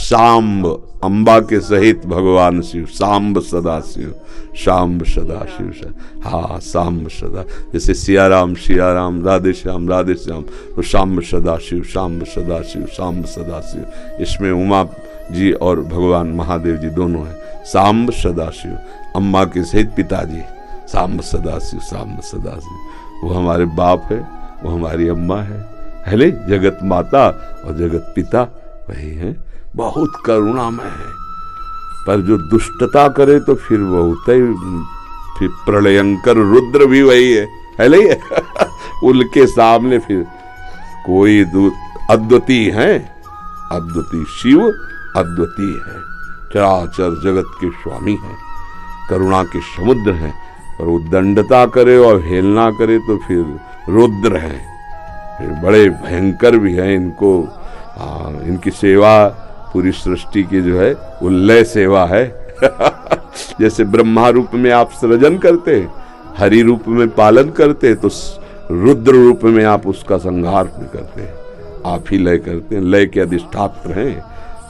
शाम्ब, अम्बा के सहित भगवान शिव, शाम्ब सदाशिव, शाम्ब सदाशिव। हाँ, शाम्ब सदा, जैसे सिया राम राधे श्याम, तो शाम्ब सदाशिव, शाम्ब सदाशिव, शाम्ब सदाशिव। इसमें उमा जी और भगवान महादेव जी दोनों हैं। शाम्ब सदाशिव, अम्बा के सहित पिताजी, शाम्ब सदाशिव, शाम्ब सदाशिव। वो हमारे बाप है, वो हमारी अम्मा है ले, जगत माता और जगत पिता वही है। बहुत करुणामय है, पर जो दुष्टता करे तो फिर बहुत ही, फिर प्रलयंकर रुद्र भी वही है ले। उनके सामने फिर कोई अद्वितीय है, अद्वितीय शिव अद्वितीय है, चराचर जगत के स्वामी है, करुणा के समुद्र हैं। और वो दंडता करे और हेलना करे तो फिर रुद्र है, फिर बड़े भयंकर भी हैं। इनको इनकी सेवा पूरी सृष्टि की जो है वो लय सेवा है। जैसे ब्रह्मा रूप में आप सृजन करते, हरि रूप में पालन करते, तो रुद्र रूप में आप उसका संहार भी करते हैं, आप ही लय करते हैं। लय के अधिष्ठात्र हैं,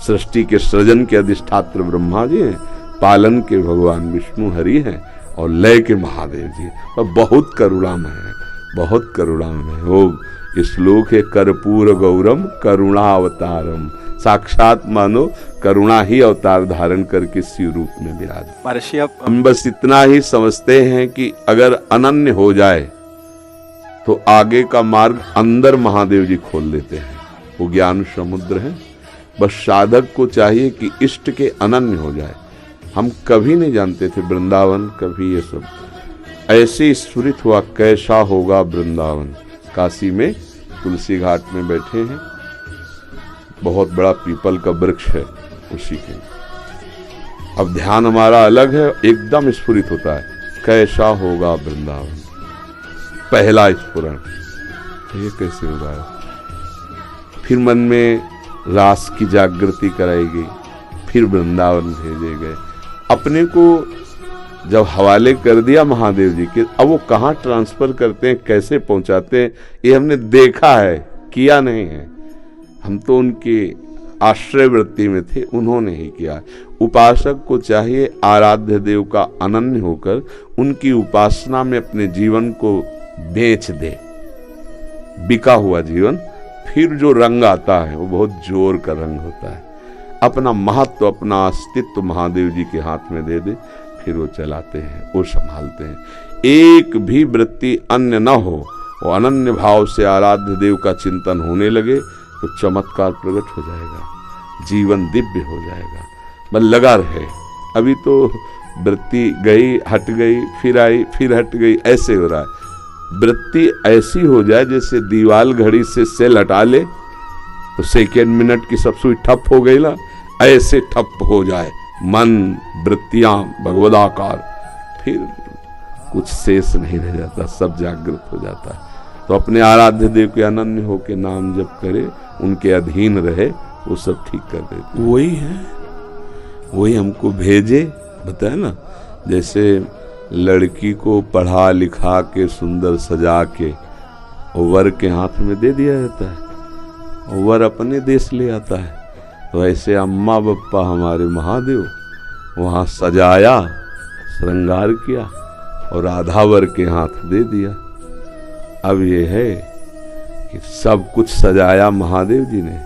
सृष्टि के सृजन के अधिष्ठात्र ब्रह्मा जी हैं, पालन के भगवान विष्णु हरि हैं, और लय के महादेव जी। और बहुत करुणामय है, बहुत करुणामय है। वो श्लोक है, कर्पूर गौरम करुणावतारम, साक्षात मानो करुणा ही अवतार धारण करके शिव रूप में विराज। हम बस इतना ही समझते हैं कि अगर अनन्य हो जाए तो आगे का मार्ग अंदर महादेव जी खोल देते हैं, वो ज्ञान समुद्र है। बस साधक को चाहिए कि इष्ट के अनन्य हो जाए। हम कभी नहीं जानते थे वृंदावन, कभी ये सब ऐसे स्फुरित हुआ कैसा होगा वृंदावन। काशी में तुलसी घाट में बैठे हैं, बहुत बड़ा पीपल का वृक्ष है उसी के, अब ध्यान हमारा अलग है, एकदम स्फुरित होता है कैसा होगा वृंदावन, पहला स्फुरण। ये कैसे होगा? फिर मन में रास की जागृति कराई गई, फिर वृंदावन भेजे गए। अपने को जब हवाले कर दिया महादेव जी के, अब वो कहाँ ट्रांसफर करते हैं, कैसे पहुंचाते हैं, ये हमने देखा है, किया नहीं है। हम तो उनके आश्रय वृत्ति में थे, उन्होंने ही किया। उपासक को चाहिए आराध्य देव का अनन्य होकर उनकी उपासना में अपने जीवन को बेच दे। बिका हुआ जीवन, फिर जो रंग आता है वो बहुत जोर का रंग होता है। अपना महत्व, अपना अस्तित्व महादेव जी के हाथ में दे दे, फिर वो चलाते हैं, वो संभालते हैं। एक भी वृत्ति अन्य न हो, वो अनन्य भाव से आराध्य देव का चिंतन होने लगे तो चमत्कार प्रकट हो जाएगा, जीवन दिव्य हो जाएगा। बस लगा रहे, अभी तो वृत्ति गई, हट गई, फिर आई, फिर हट गई, ऐसे हो रहा है। वृत्ति ऐसी हो जाए जैसे दीवाल घड़ी से सेल हटा ले तो सेकेंड मिनट की सब सुई ठप हो गई ना, ऐसे ठप हो जाए मन, वृत्तियां भगवदाकार, फिर कुछ शेष नहीं रह जाता, सब जागृत हो जाता है। तो अपने आराध्य देव के अनन्य होके नाम जप करे, उनके अधीन रहे, वो सब ठीक कर देते। वही है, वही हमको भेजे, बताया ना। जैसे लड़की को पढ़ा लिखा के सुंदर सजा के वर के हाथ में दे दिया जाता है, वर अपने देश ले आता है। तो ऐसे अम्मा बप्पा हमारे महादेव वहाँ सजाया, श्रृंगार किया और राधावर के हाथ दे दिया। अब ये है कि सब कुछ सजाया महादेव जी ने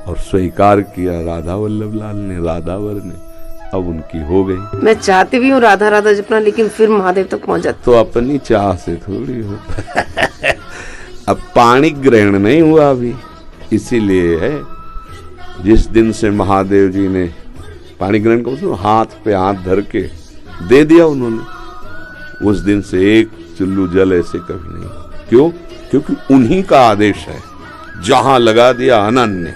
और स्वीकार किया राधा वल्लभ लाल ने, राधावर ने, अब उनकी हो गई। मैं चाहती भी हूँ राधा राधा जपना, लेकिन फिर महादेव तक पहुँच जाती। तो अपनी चाह से थोड़ी होता है। अब पाणी ग्रहण नहीं हुआ अभी, इसीलिए है जिस दिन से महादेव जी ने पाणी ग्रहण को हाथ पे हाथ धर के दे दिया उन्होंने, उस दिन से एक चुल्लू जल ऐसे कभी नहीं। क्यों? क्योंकि उन्हीं का आदेश है, जहां लगा दिया अनन्य।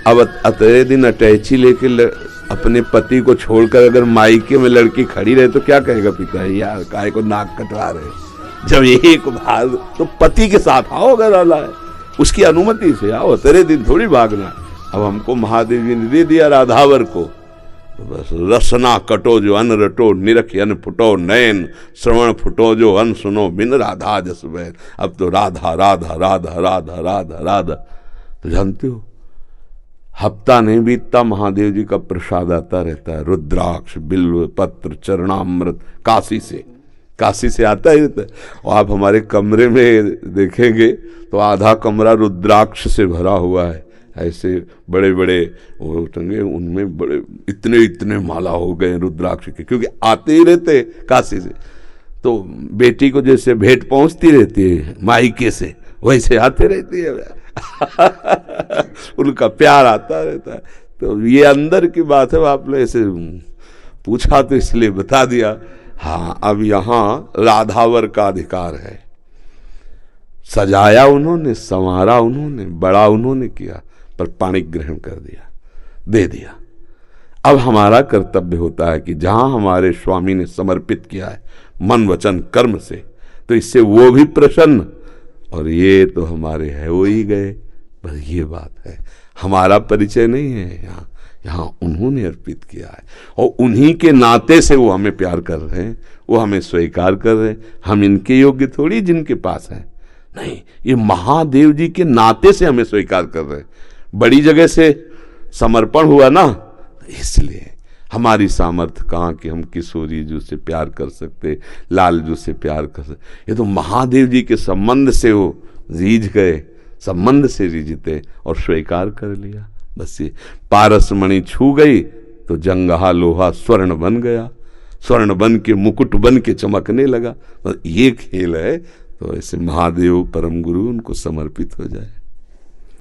अब अतरे दिन अटैची लेके अपने पति को छोड़कर अगर मायके में लड़की खड़ी रहे तो क्या कहेगा पिता, यार काय को नाक कटवा रहे। जब एक भाग तो पति के साथ आओ, अगर अल्लाह है उसकी अनुमति से आओ, तेरे दिन थोड़ी भागना। अब हमको महादेव जी ने दे दिया राधावर को, तो बस रसना कटो जो अन रटो, निरख अन फुटो नयन, श्रवण फुटो जो अन सुनो, बिन राधा जस बैन। अब तो राधा राधा राधा राधा राधा राधा। तो जानते हो हफ्ता नहीं बीतता महादेव जी का प्रसाद आता रहता है, रुद्राक्ष, बिल्व पत्र, चरणामृत, काशी से आता ही रहता है। और आप हमारे कमरे में देखेंगे तो आधा कमरा रुद्राक्ष से भरा हुआ है, ऐसे बड़े बड़े वो टंगे, उनमें बड़े इतने इतने माला हो गए रुद्राक्ष के, क्योंकि आते ही रहते काशी से। तो बेटी को जैसे भेंट पहुंचती रहती है मायके से, वैसे आते रहती है उनका प्यार आता रहता है। तो ये अंदर की बात है, आपने ऐसे पूछा तो इसलिए बता दिया। हाँ, अब यहाँ राधावर का अधिकार है। सजाया उन्होंने, संवारा उन्होंने, बड़ा उन्होंने किया, पर पाणी ग्रहण कर दिया, दे दिया। अब हमारा कर्तव्य होता है कि जहां हमारे स्वामी ने समर्पित किया है मन वचन कर्म से, तो इससे वो भी प्रसन्न, और ये तो हमारे है वो ही गए। बस ये बात है, हमारा परिचय नहीं है यहाँ, यहाँ उन्होंने अर्पित किया है, और उन्हीं के नाते से वो हमें प्यार कर रहे हैं, वो हमें स्वीकार कर रहे हैं। हम इनके योग्य थोड़ी जिनके पास है, नहीं, ये महादेव जी के नाते से हमें स्वीकार कर रहे हैं। बड़ी जगह से समर्पण हुआ ना, इसलिए हमारी सामर्थ्य कहाँ कि हम किशोरी जी से प्यार कर सकते, लाल जी से प्यार कर सकते। ये तो महादेव जी के संबंध से वो रीझ गए, संबंध से रीझते और स्वीकार कर लिया। बस ये पारस मणि छू गई तो जंगहा लोहा स्वर्ण बन गया, स्वर्ण बन के मुकुट बन के चमकने लगा। बस ये खेल है। तो ऐसे महादेव परम गुरु, उनको समर्पित हो जाए।